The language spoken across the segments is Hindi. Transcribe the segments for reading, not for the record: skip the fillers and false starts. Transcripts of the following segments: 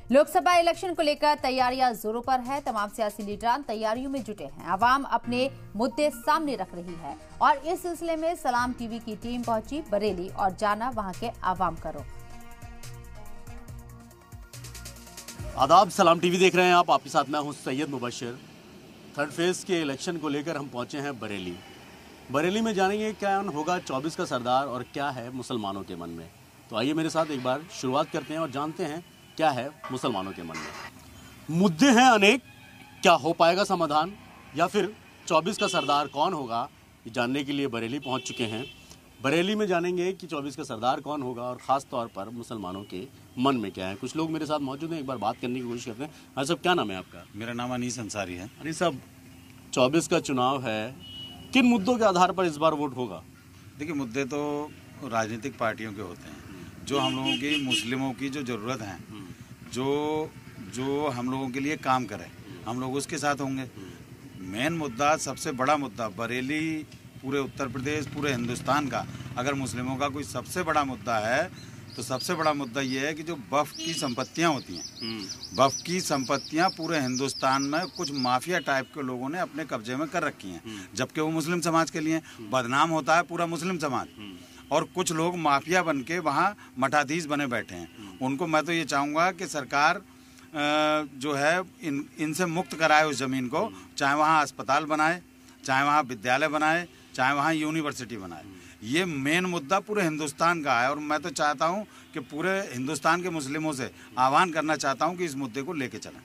लोकसभा इलेक्शन को लेकर तैयारियां जोरों पर है। तमाम सियासी लीडरान तैयारियों में जुटे हैं। आवाम अपने मुद्दे सामने रख रही है और इस सिलसिले में सलाम टीवी की टीम पहुंची बरेली और जाना वहां के आवाम का रुख। आदाब, सलाम टीवी देख रहे हैं आप। आपके साथ मैं हूं सैयद मुबशर। थर्ड फेज के इलेक्शन को लेकर हम पहुंचे हैं बरेली। बरेली में जानेंगे क्या होगा 24 का सरदार और क्या है मुसलमानों के मन में। तो आइए मेरे साथ एक बार शुरुआत करते हैं और जानते हैं क्या है मुसलमानों के मन में। मुद्दे हैं अनेक, क्या हो पाएगा समाधान या फिर 24 का सरदार कौन होगा, ये जानने के लिए बरेली पहुंच चुके हैं। बरेली में जानेंगे कि 24 का सरदार कौन होगा और ख़ास तौर पर मुसलमानों के मन में क्या है। कुछ लोग मेरे साथ मौजूद हैं, एक बार बात करने की कोशिश करते हैं। हाँ साहब, क्या नाम है आपका? मेरा नाम अनीस अंसारी है। अनीस साहब, 24 का चुनाव है, किन मुद्दों के आधार पर इस बार वोट होगा? देखिए, मुद्दे तो राजनीतिक पार्टियों के होते हैं। जो हम लोगों की मुस्लिमों की जो ज़रूरत है, जो हम लोगों के लिए काम करे, हम लोग उसके साथ होंगे। मेन मुद्दा, सबसे बड़ा मुद्दा बरेली, पूरे उत्तर प्रदेश, पूरे हिंदुस्तान का अगर मुस्लिमों का कोई सबसे बड़ा मुद्दा है तो सबसे बड़ा मुद्दा ये है कि जो वक्फ की संपत्तियां होती हैं, वक्फ की संपत्तियां पूरे हिंदुस्तान में कुछ माफिया टाइप के लोगों ने अपने कब्जे में कर रखी हैं, जबकि वो मुस्लिम समाज के लिए बदनाम होता है पूरा मुस्लिम समाज। और कुछ लोग माफिया बन के वहाँ मठाधीश बने बैठे हैं। उनको मैं तो ये चाहूँगा कि सरकार जो है इनसे मुक्त कराए उस ज़मीन को, चाहे वहाँ अस्पताल बनाए, चाहे वहाँ विद्यालय बनाए, चाहे वहाँ यूनिवर्सिटी बनाए। ये मेन मुद्दा पूरे हिंदुस्तान का है और मैं तो चाहता हूँ कि पूरे हिंदुस्तान के मुस्लिमों से आह्वान करना चाहता हूँ कि इस मुद्दे को लेके चलें।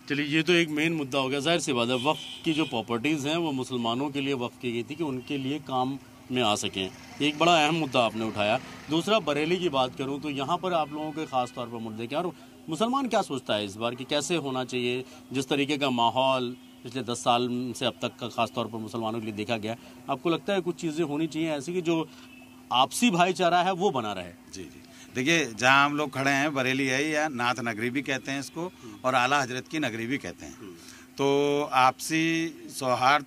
चलिए, ये तो एक मेन मुद्दा हो गया। जाहिर सी बात है, वक्फ की जो प्रॉपर्टीज़ हैं वो मुसलमानों के लिए वक्फ की गई थी कि उनके लिए काम में आ सकें। एक बड़ा अहम मुद्दा आपने उठाया। दूसरा, बरेली की बात करूं तो यहाँ पर आप लोगों के ख़ास तौर पर मुद्दे क्या, और मुसलमान क्या सोचता है इस बार कि कैसे होना चाहिए? जिस तरीके का माहौल पिछले 10 साल से अब तक का ख़ास तौर पर मुसलमानों के लिए देखा गया, आपको लगता है कुछ चीज़ें होनी चाहिए ऐसी कि जो आपसी भाईचारा है वो बना रहे? जी, देखिए, जहाँ हम लोग खड़े हैं बरेली है, या नाथ नगरी भी कहते हैं इसको और आला हजरत की नगरी भी कहते हैं। तो आपसी सौहार्द,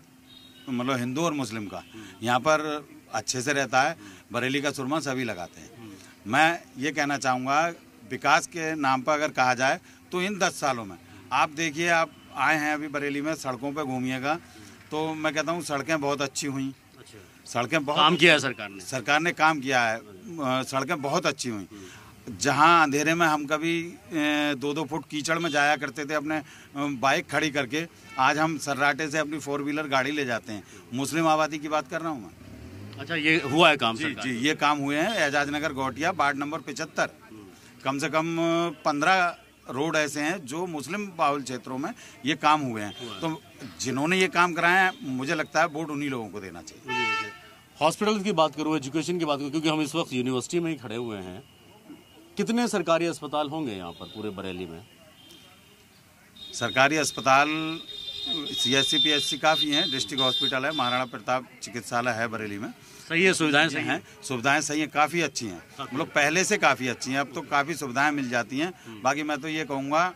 मतलब हिंदू और मुस्लिम का यहाँ पर अच्छे से रहता है। बरेली का सुरमा सभी लगाते हैं। मैं ये कहना चाहूँगा, विकास के नाम पर अगर कहा जाए तो इन 10 सालों में आप देखिए, आप आए हैं अभी बरेली में, सड़कों पर घूमिएगा तो मैं कहता हूँ सड़कें बहुत अच्छी हुई। सड़कें बहुत काम किया है सरकार ने काम किया है। सड़कें बहुत अच्छी हुई। जहाँ अंधेरे में हम कभी 2-2 फुट कीचड़ में जाया करते थे अपने बाइक खड़ी करके, आज हम सर्राटे से अपनी 4 व्हीलर गाड़ी ले जाते हैं। मुस्लिम आबादी की बात कर रहा हूँ मैं। अच्छा, ये हुआ है काम? जी, ये काम हुए हैं। एजाज नगर घोटिया वार्ड नंबर 75, कम से कम 15 रोड ऐसे हैं जो मुस्लिम बाहुल क्षेत्रों में ये काम हुए हैं। तो जिन्होंने ये काम कराए हैं, मुझे लगता है वोट उन्हीं लोगों को देना चाहिए। हॉस्पिटल की बात करूँ, एजुकेशन की बात करूँ, क्योंकि हम इस वक्त यूनिवर्सिटी में ही खड़े हुए हैं, कितने सरकारी अस्पताल होंगे यहाँ पर पूरे बरेली में? सरकारी अस्पताल CSC PSC काफ़ी हैं। डिस्ट्रिक्ट हॉस्पिटल है, महाराणा प्रताप चिकित्सालय है बरेली में। सही है, सुविधाएं सही हैं? सुविधाएं सही हैं, काफ़ी अच्छी हैं। मतलब पहले से काफ़ी अच्छी हैं, अब तो काफ़ी सुविधाएं मिल जाती हैं। बाकी मैं तो ये कहूँगा,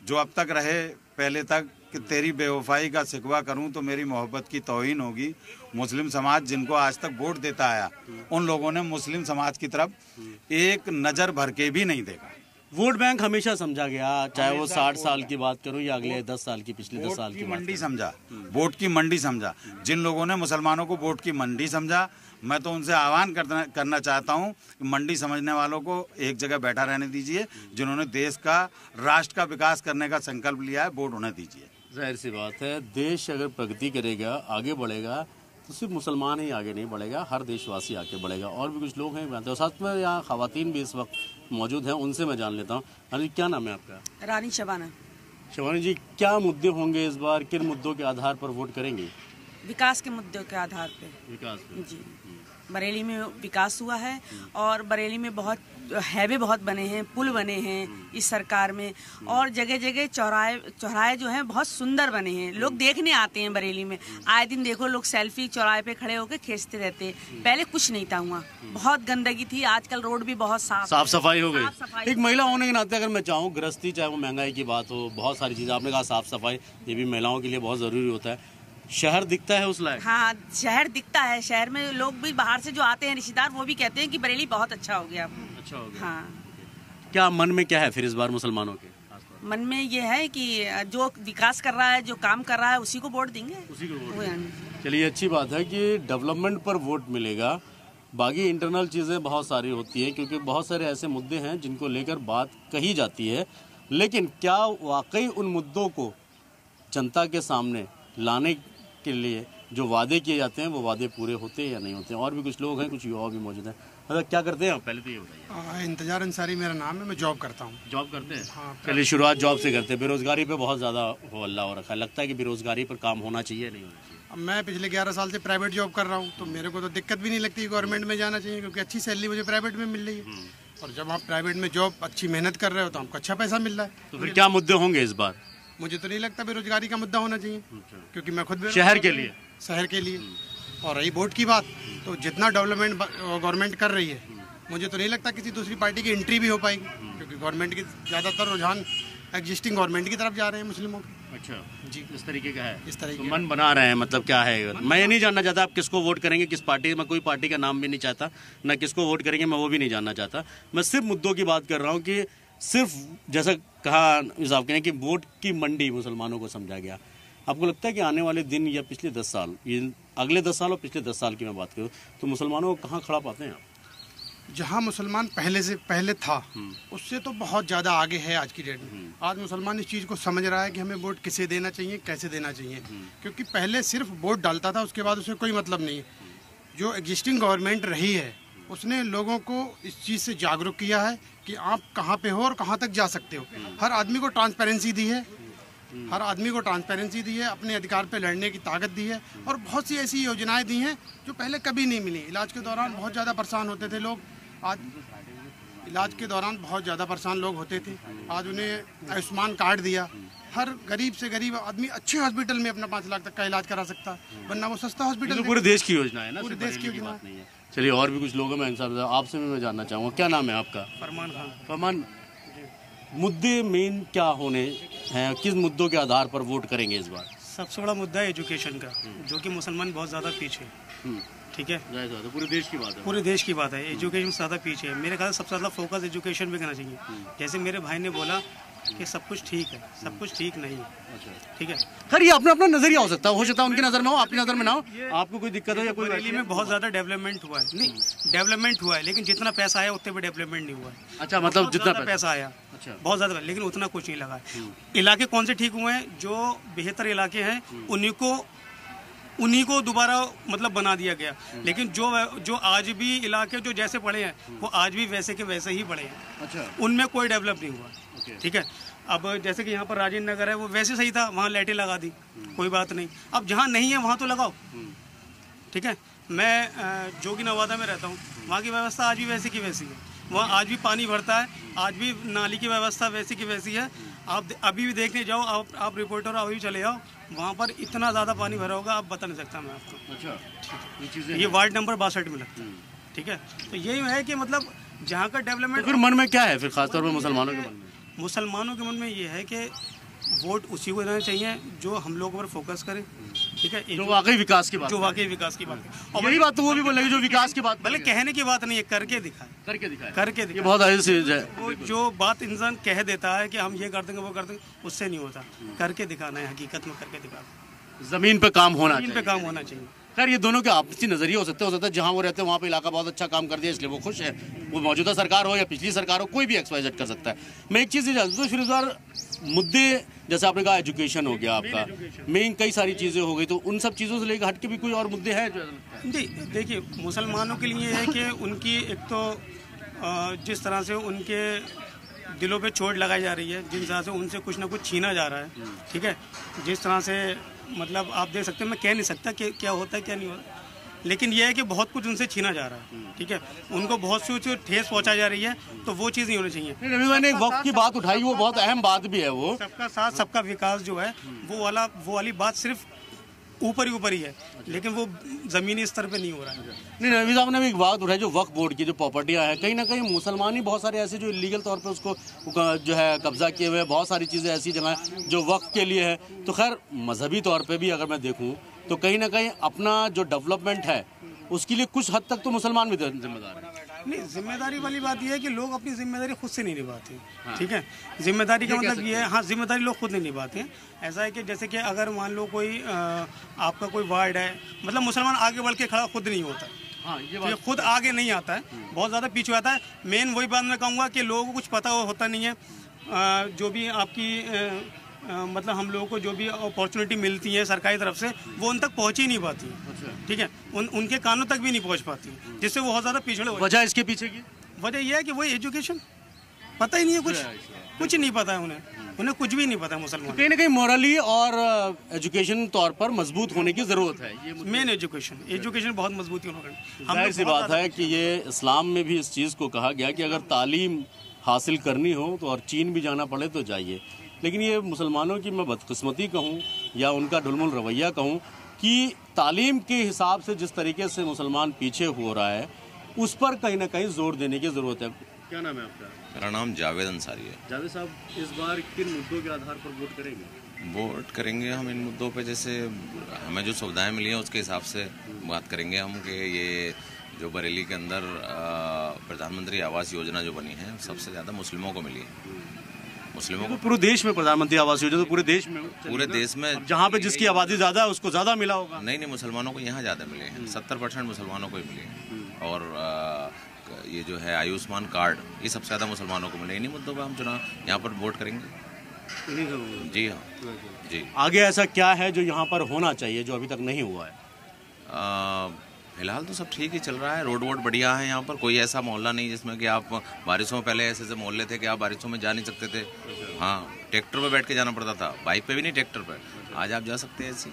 जो अब तक रहे पहले तक कि तेरी बेवफाई का शिकवा करूं तो मेरी मोहब्बत की तौहीन होगी। मुस्लिम समाज जिनको आज तक वोट देता आया, उन लोगों ने मुस्लिम समाज की तरफ एक नज़र भर के भी नहीं देखा। वोट बैंक हमेशा समझा गया, चाहे वो 60 साल की बात करूं या अगले 10 साल की, पिछले 10 साल की मंडी समझा, वोट की मंडी समझा। जिन लोगों ने मुसलमानों को वोट की मंडी समझा, मैं तो उनसे आह्वान करना चाहता हूं कि मंडी समझने वालों को एक जगह बैठा रहने दीजिए। जिन्होंने देश का, राष्ट्र का विकास करने का संकल्प लिया है, वोट उन्हें दीजिए। जाहिर सी बात है, देश अगर प्रगति करेगा, आगे बढ़ेगा, तो सिर्फ मुसलमान ही आगे नहीं बढ़ेगा, हर देशवासी आगे बढ़ेगा। और भी कुछ लोग हैं और साथ में यहाँ ख़वातीन भी इस वक्त मौजूद हैं, उनसे मैं जान लेता हूँ। अरे, क्या नाम है आपका? रानी शबाना। शबाना जी, क्या मुद्दे होंगे इस बार, किन मुद्दों के आधार पर वोट करेंगे? विकास के मुद्दों के आधार पे। विकास पे? जी, बरेली में विकास हुआ है और बरेली में बहुत हाईवे बहुत बने हैं, पुल बने हैं इस सरकार में, और जगह जगह चौराहे जो हैं बहुत सुंदर बने हैं। लोग देखने आते हैं बरेली में, आए दिन देखो लोग सेल्फी चौराहे पे खड़े होकर खींचते रहते हैं। पहले कुछ नहीं था, हुआ बहुत गंदगी थी, आजकल रोड भी बहुत साफ सफाई हो गई। एक महिला होने के नाते अगर मैं चाहूँ, गृहस्थी चाहे वो महंगाई की बात हो, बहुत सारी चीज़ें आपने कहा, साफ सफाई ये भी महिलाओं के लिए बहुत ज़रूरी होता है। शहर दिखता है उस लायक? हाँ, शहर दिखता है। शहर में लोग भी बाहर से जो आते हैं रिश्तेदार, वो भी कहते हैं कि बरेली बहुत अच्छा हो गया। अच्छा हो गया। हाँ। क्या मन में क्या है फिर इस बार मुसलमानों के? मन में ये है कि जो विकास कर रहा है, जो काम कर रहा है, उसी को वोट देंगे। उसी को वोट। चलिए, अच्छी बात है कि डेवलपमेंट पर वोट मिलेगा। बाकी इंटरनल चीज़ें बहुत सारी होती हैं, क्योंकि बहुत सारे ऐसे मुद्दे हैं जिनको लेकर बात कही जाती है, लेकिन क्या वाकई उन मुद्दों को जनता के सामने लाने के लिए जो वादे किए जाते हैं वो वादे पूरे होते हैं या नहीं होते हैं। और भी कुछ लोग हैं, कुछ युवा भी मौजूद हैं। अच्छा, क्या करते हैं आप, पहले तो ये बताइए। इंतजार अंसारी मेरा नाम है, मैं जॉब करता हूँ। जॉब करते हैं? हाँ। चलिए, शुरुआत जॉब से करते हैं। बेरोजगारी पे बहुत ज़्यादा हल्ला हो रखा है, लगता है कि बेरोजगारी पर काम होना चाहिए, नहीं होना चाहिए? अब मैं पिछले 11 साल से प्राइवेट जॉब कर रहा हूँ, तो मेरे को तो दिक्कत भी नहीं लगती गवर्नमेंट में जाना चाहिए, क्योंकि अच्छी सैलरी मुझे प्राइवेट में मिल रही है। और जब आप प्राइवेट में जॉब अच्छी मेहनत कर रहे हो तो आपको अच्छा पैसा मिल रहा है। तो फिर क्या मुद्दे होंगे इस बार? मुझे तो नहीं लगता बेरोजगारी का मुद्दा होना चाहिए, क्योंकि मैं खुद शहर के लिए। शहर के लिए। और रही वोट की बात, तो जितना डेवलपमेंट गवर्नमेंट कर रही है, मुझे तो नहीं लगता किसी दूसरी पार्टी की एंट्री भी हो पाएगी, क्योंकि गवर्नमेंट की ज़्यादातर रुझान एग्जिस्टिंग गवर्नमेंट की तरफ जा रहे हैं मुस्लिमों के। अच्छा जी, इस तरीके का है। इस तरीके तो मन बना रहे हैं, मतलब क्या है? मैं ये नहीं जानना चाहता आप किसको वोट करेंगे, किस पार्टी। मैं कोई पार्टी का नाम भी नहीं चाहता, ना किसको वोट करेंगे मैं वो भी नहीं जानना चाहता। मैं सिर्फ मुद्दों की बात कर रहा हूँ कि सिर्फ जैसा कहा साहब ने कि वोट की मंडी मुसलमानों को समझा गया। आपको लगता है कि आने वाले दिन या पिछले 10 साल, ये अगले 10 साल और पिछले 10 साल की मैं बात करूँ, तो मुसलमानों को कहाँ खड़ा पाते हैं आप? जहाँ मुसलमान पहले था उससे तो बहुत ज़्यादा आगे है आज की डेट में। आज मुसलमान इस चीज़ को समझ रहा है कि हमें वोट किसे देना चाहिए, कैसे देना चाहिए, क्योंकि पहले सिर्फ वोट डालता था, उसके बाद उसे कोई मतलब नहीं है। जो एग्जिस्टिंग गवर्नमेंट रही है उसने लोगों को इस चीज़ से जागरूक किया है कि आप कहाँ पे हो और कहाँ तक जा सकते हो। हर आदमी को ट्रांसपेरेंसी दी है, हर आदमी को ट्रांसपेरेंसी दी है, अपने अधिकार पे लड़ने की ताकत दी है, और बहुत सी ऐसी योजनाएं दी हैं जो पहले कभी नहीं मिली। इलाज के दौरान बहुत ज़्यादा परेशान होते थे लोग, आज इलाज के दौरान बहुत ज़्यादा परेशान लोग होते थे, आज उन्हें आयुष्मान कार्ड दिया। हर गरीब से गरीब आदमी अच्छे हॉस्पिटल में अपना 5 लाख तक का इलाज करा सकता है, वरना वो सस्ता हॉस्पिटल। तो पूरे देश की योजना है ना, पूरे देश की योजना नहीं है। चलिए, और भी कुछ लोगों में इंसान, आपसे भी मैं जानना चाहूँगा, क्या नाम है आपका? फरमान खान। फरमान, मुद्दे मेन क्या होने हैं, किस मुद्दों के आधार पर वोट करेंगे इस बार? सबसे बड़ा मुद्दा है एजुकेशन का, जो कि मुसलमान बहुत ज़्यादा पीछे। ठीक है, तो पूरे देश की बात है। पूरे देश की बात है, एजुकेशन ज़्यादा पीछे है। मेरे ख्याल से सबसे ज़्यादा फोकस एजुकेशन पे करना चाहिए। जैसे मेरे भाई ने बोला कि सब कुछ ठीक है, सब कुछ ठीक नहीं है। ठीक है, खैर ये अपना अपना नजरिया हो सकता है उनकी नज़र में हो, आपकी नज़र में ना हो, आपको कोई दिक्कत हो या कोई। बरेली में बहुत ज़्यादा डेवलपमेंट हुआ है, नहीं डेवलपमेंट हुआ है, लेकिन जितना पैसा आया उतने पे डेवलपमेंट नहीं हुआ है। अच्छा, मतलब जितना पैसा आया बहुत ज़्यादा, लेकिन उतना कुछ नहीं लगा है। इलाके कौन से ठीक हुए हैं? जो बेहतर इलाके हैं उन्हीं को दोबारा मतलब बना दिया गया, लेकिन जो आज भी इलाके जो जैसे पड़े हैं वो आज भी वैसे के वैसे ही पड़े हैं। अच्छा, उनमें कोई डेवलप नहीं हुआ। ठीक है, अब जैसे कि यहाँ पर राजेंद्र नगर है, वो वैसे सही था, वहाँ लाइटें लगा दी, कोई बात नहीं। अब जहाँ नहीं है वहाँ तो लगाओ। ठीक है, मैं जोगी नवादा में रहता हूँ, वहाँ की व्यवस्था आज भी वैसी की वैसी है, वहाँ आज भी पानी भरता है, आज भी नाली की व्यवस्था वैसी की वैसी है। आप अभी भी देखने जाओ, आप रिपोर्टर अभी चले जाओ, वहाँ पर इतना ज़्यादा पानी भरा होगा आप बता नहीं सकता मैं आपको। अच्छा, ये वार्ड नंबर 62 में लगता है। ठीक है, तो यही है कि मतलब जहाँ का डेवलपमेंट। फिर मन में क्या है फिर खासतौर पर मुसलमानों के मन में? मुसलमानों के मन में ये है कि वोट उसी को देना चाहिए जो हम लोगों पर फोकस करे। ठीक है, जो वाकई विकास की बात, जो वाकई विकास की बात है। और यही बात तो वो भी बोलेंगे जो विकास की बात, भले कहने की बात नहीं है, करके दिखाए, करके दिखाए। करके ये बहुत अजीज है। वो जो बात इंसान कह देता है कि हम ये कर देंगे वो कर देंगे, उससे नहीं होता। करके दिखाना है, हकीकत में करके दिखाना, जमीन पे काम होना चाहिए, जमीन पे काम होना चाहिए। खैर ये दोनों के आपसी नजरिए हो सकते हैं जहाँ वो रहते हैं वहाँ पे इलाका बहुत अच्छा काम कर दिया इसलिए वो खुश है। वो मौजूदा सरकार हो या पिछली सरकार हो, कोई भी XYZ कर सकता है। मैं एक चीज़ ये जानता हूँ, फिर इस बार मुद्दे जैसे आपने कहा एजुकेशन हो गया आपका, मेन कई सारी चीज़ें हो गई, तो उन सब चीज़ों से लेकर हट के भी कोई और मुद्दे हैं जो? जी देखिए, मुसलमानों के लिए है कि उनकी एक तो जिस तरह से उनके दिलों पे चोट लगाई जा रही है, जिस तरह से उनसे कुछ ना कुछ छीना जा रहा है। ठीक है, जिस तरह से मतलब आप देख सकते हैं, मैं कह नहीं सकता कि क्या होता है क्या नहीं होता, लेकिन यह है कि बहुत कुछ उनसे छीना जा रहा है। ठीक है, उनको बहुत सी ठेस पहुंचाई जा रही है, तो वो चीज़ नहीं होनी चाहिए। रवि ने एक वक्त की बात उठाई, वो बहुत अहम बात भी है। वो सबका साथ सबका विकास जो है वो वाली बात सिर्फ ऊपर ही है, लेकिन वो ज़मीनी स्तर पे नहीं हो रहा है। नहीं, रवि साहब ने भी एक बात उठाई, जो वक्फ बोर्ड की जो प्रॉपर्टियां हैं, कहीं ना कहीं मुसलमान ही बहुत सारे ऐसे जो इलीगल तौर पे उसको जो है कब्जा किए हुए, बहुत सारी चीज़ें ऐसी जगह जो वक्फ के लिए है। तो खैर मजहबी तौर पे भी अगर मैं देखूँ तो कहीं ना कहीं अपना जो डेवलपमेंट है उसके लिए कुछ हद तक तो मुसलमान भी जिम्मेदार है। नहीं, जिम्मेदारी वाली बात यह है कि लोग अपनी जिम्मेदारी खुद से नहीं निभाते। ठीक है, जिम्मेदारी का मतलब ये है, हाँ, जिम्मेदारी लोग खुद नहीं निभाते हैं। ऐसा है कि जैसे कि अगर मान लो कोई आपका कोई वार्ड है, मतलब मुसलमान आगे बढ़ के खड़ा खुद नहीं होता, हाँ, ये खुद आगे नहीं आता है, बहुत ज़्यादा पीछे आता है। मेन वही बात मैं कहूँगा कि लोगों को कुछ पता होता नहीं है। जो भी आपकी मतलब हम लोगों को जो भी अपॉर्चुनिटी मिलती है सरकारी तरफ से, वो उन तक पहुँच ही नहीं पाती। ठीक है, उनके कानों तक भी नहीं पहुँच पाती, जिससे वो बहुत ज़्यादा पिछड़े हो। वजह इसके पीछे की वजह यह है कि वही एजुकेशन पता ही नहीं है, कुछ नहीं पता है उन्हें कुछ भी नहीं पता है। मुसलमान कहीं ना कहीं मोरली और एजुकेशन तौर पर मजबूत होने की जरूरत है। ये मेन एजुकेशन बहुत मजबूती होना। जाहिर सी बात है कि ये इस्लाम में भी इस चीज़ को कहा गया कि अगर तालीम हासिल करनी हो तो और चीन भी जाना पड़े तो जाइए। लेकिन ये मुसलमानों की मैं बदकिस्मती कहूँ या उनका ढुलमुल रवैया कहूँ कि तालीम के हिसाब से जिस तरीके से मुसलमान पीछे हो रहा है, उस पर कहीं ना कहीं जोर देने की ज़रूरत है। क्या नाम है आपका? मेरा नाम जावेद अंसारी है। जावेद साहब, इस बार किन मुद्दों के आधार पर वोट करेंगे? वोट करेंगे हम इन मुद्दों पे, जैसे हमें जो सुविधाएं मिली हैं उसके हिसाब से बात करेंगे हम कि ये जो बरेली के अंदर प्रधानमंत्री आवास योजना जो बनी है सबसे ज़्यादा मुस्लिमों को मिली है। मुस्लिमों को पूरे देश में प्रधानमंत्री आवास योजना तो पूरे देश में जहाँ पे जिसकी आबादी ज़्यादा है उसको ज़्यादा मिला होगा। नहीं, मुसलमानों को यहाँ ज़्यादा मिले हैं, 70% मुसलमानों को ही मिले हैं। और ये जो है आयुष्मान कार्ड, ये सबसे ज़्यादा मुसलमानों को मिले। इन्हीं मुद्दों पर हम चुनाव यहाँ पर वोट करेंगे। जी हाँ, जी। आगे ऐसा क्या है जो यहाँ पर होना चाहिए जो अभी तक नहीं हुआ है? फिलहाल तो सब ठीक ही चल रहा है, रोड वोड बढ़िया है यहाँ पर। कोई ऐसा मोहल्ला नहीं जिसमें कि आप बारिशों में, पहले ऐसे मोहल्ले थे कि आप बारिशों में जा नहीं सकते थे। हाँ, ट्रैक्टर पे बैठ के जाना पड़ता था, बाइक पे भी नहीं, ट्रैक्टर पे। आज आप जा सकते हैं ऐसे।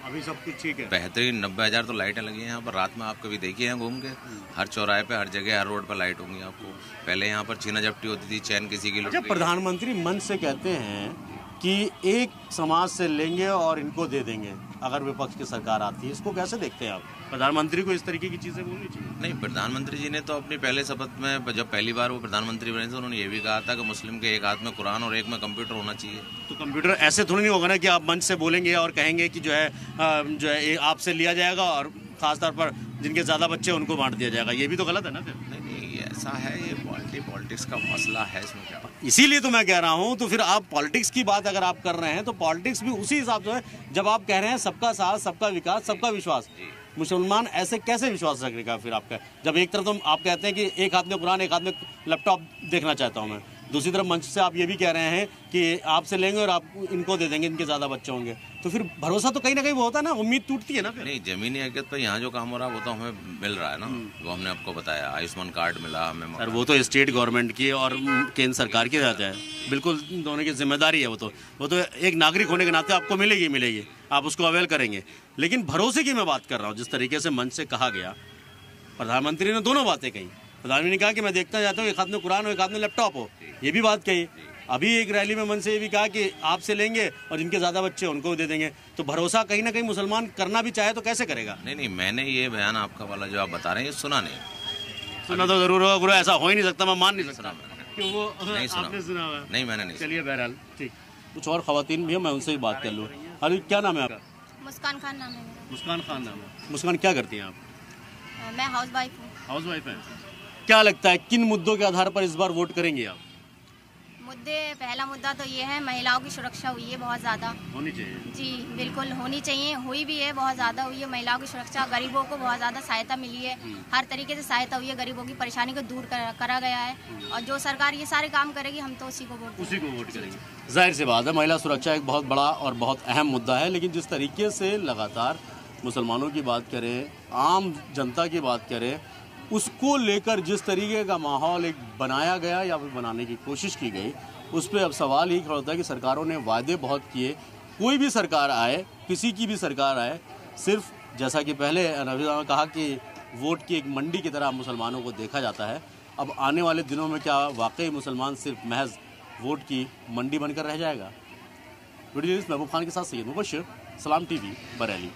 अभी सब कुछ ठीक है, बेहतरीन। 90,000 तो लाइटें लगी हैं यहाँ पर। रात में आप कभी देखिए हैं घूम के, हर चौराहे पे, हर जगह, हर रोड पर लाइट होंगी आपको। पहले यहाँ पर छीना झपटी होती थी, चैन किसी की। अच्छा, प्रधानमंत्री मन से कहते हैं कि एक समाज से लेंगे और इनको दे देंगे अगर विपक्ष की सरकार आती है, इसको कैसे देखते हैं आप? प्रधानमंत्री को इस तरीके की चीजें बोलनी चाहिए? नहीं, प्रधानमंत्री जी ने तो अपनी पहले शपथ में, जब पहली बार वो प्रधानमंत्री बने थे, उन्होंने ये भी कहा था कि मुस्लिम के एक हाथ में कुरान और एक में कंप्यूटर होना चाहिए। तो कंप्यूटर ऐसे थोड़ी नहीं होगा ना कि आप मंच से बोलेंगे और कहेंगे कि जो है आपसे लिया जाएगा और खासतौर पर जिनके ज्यादा बच्चे उनको बांट दिया जाएगा। ये भी तो गलत है ना फिर? नहीं, ऐसा है, ये पॉलिटिक्स का मसला है, इसमें क्या। इसीलिए तो मैं कह रहा हूं, तो फिर आप पॉलिटिक्स की बात अगर आप कर रहे हैं तो पॉलिटिक्स भी उसी हिसाब से है। जब आप कह रहे हैं सबका साथ, सबका विकास, सबका विश्वास, मुसलमान ऐसे कैसे विश्वास रखेगा फिर आपका? जब एक तरफ तो आप कहते हैं कि एक हाथ में कुरान, एक हाथ में लैपटॉप देखना चाहता हूं मैं, दूसरी तरफ मंच से आप ये भी कह रहे हैं कि आपसे लेंगे और आप इनको दे देंगे, इनके ज्यादा बच्चे होंगे, तो फिर भरोसा तो कहीं ना कहीं वो होता है ना, उम्मीद टूटती है ना फिर। नहीं, जमीनी हकीकत पर यहाँ जो काम हो रहा है वो तो हमें मिल रहा है ना, वो हमने आपको बताया। आयुष्मान कार्ड मिला हमें। सर, वो तो स्टेट गवर्नमेंट की और केंद्र सरकार की रहता है, बिल्कुल दोनों की जिम्मेदारी है। वो तो एक नागरिक होने के नाते आपको मिलेगी, आप उसको अवेल करेंगे। लेकिन भरोसे की मैं बात कर रहा हूँ, जिस तरीके से मंच से कहा गया, प्रधानमंत्री ने दोनों बातें कही। प्रधानमंत्री ने कहा कि मैं देखना चाहता हूँ एक हाथ में कुरान हो, एक हाथ में लैपटॉप हो, ये भी बात कही। अभी एक रैली में मन से ये भी कहा कि आपसे लेंगे और जिनके ज्यादा बच्चे उनको दे देंगे। तो भरोसा कहीं ना कहीं मुसलमान करना भी चाहे तो कैसे करेगा? नहीं, मैंने ये बयान आपका वाला जो आप बता रहे हैं ये सुना नहीं। सुना तो जरूर होगा गुरु, ऐसा हो ही नहीं सकता, मैं मान नहीं सकता कि वो नहीं सुना। आपने सुना हुआ? नहीं, मैंने नहीं। चलिए, बहरहाल ठीक। कुछ और खवातीन भी है, मैं उनसे भी बात कर लूँ। अरे, क्या नाम है आपका? मुस्कान खान नाम है मेरा। मुस्कान खान नाम है। मुस्कान, क्या करती हैं आप? मैं हाउस वाइफ हूँ। हाउस वाइफ है। क्या लगता है किन मुद्दों के आधार पर इस बार वोट करेंगे आप? मुद्दे, पहला मुद्दा तो ये है, महिलाओं की सुरक्षा हुई है बहुत ज़्यादा। होनी चाहिए। जी बिल्कुल होनी चाहिए, हुई भी है, बहुत ज़्यादा हुई है महिलाओं की सुरक्षा। गरीबों को बहुत ज़्यादा सहायता मिली है, हर तरीके से सहायता हुई है, गरीबों की परेशानी को दूर करा गया है। और जो सरकार ये सारे काम करेगी हम तो उसी को वोट करेंगे। जाहिर सी बात है, महिला सुरक्षा एक बहुत बड़ा और बहुत अहम मुद्दा है। लेकिन जिस तरीके से लगातार मुसलमानों की बात करें, आम जनता की बात करें, उसको लेकर जिस तरीके का माहौल एक बनाया गया या फिर बनाने की कोशिश की गई, उस पर अब सवाल ही खड़ा होता है कि सरकारों ने वादे बहुत किए। कोई भी सरकार आए, किसी की भी सरकार आए, सिर्फ जैसा कि पहले रवीना ने कहा कि वोट की एक मंडी की तरह मुसलमानों को देखा जाता है। अब आने वाले दिनों में क्या वाकई मुसलमान सिर्फ महज वोट की मंडी बनकर रह जाएगा? वीडियो जर्नलिस्ट महबूब खान के साथ सैयद मुबशर, सलाम टीवी, बरेली।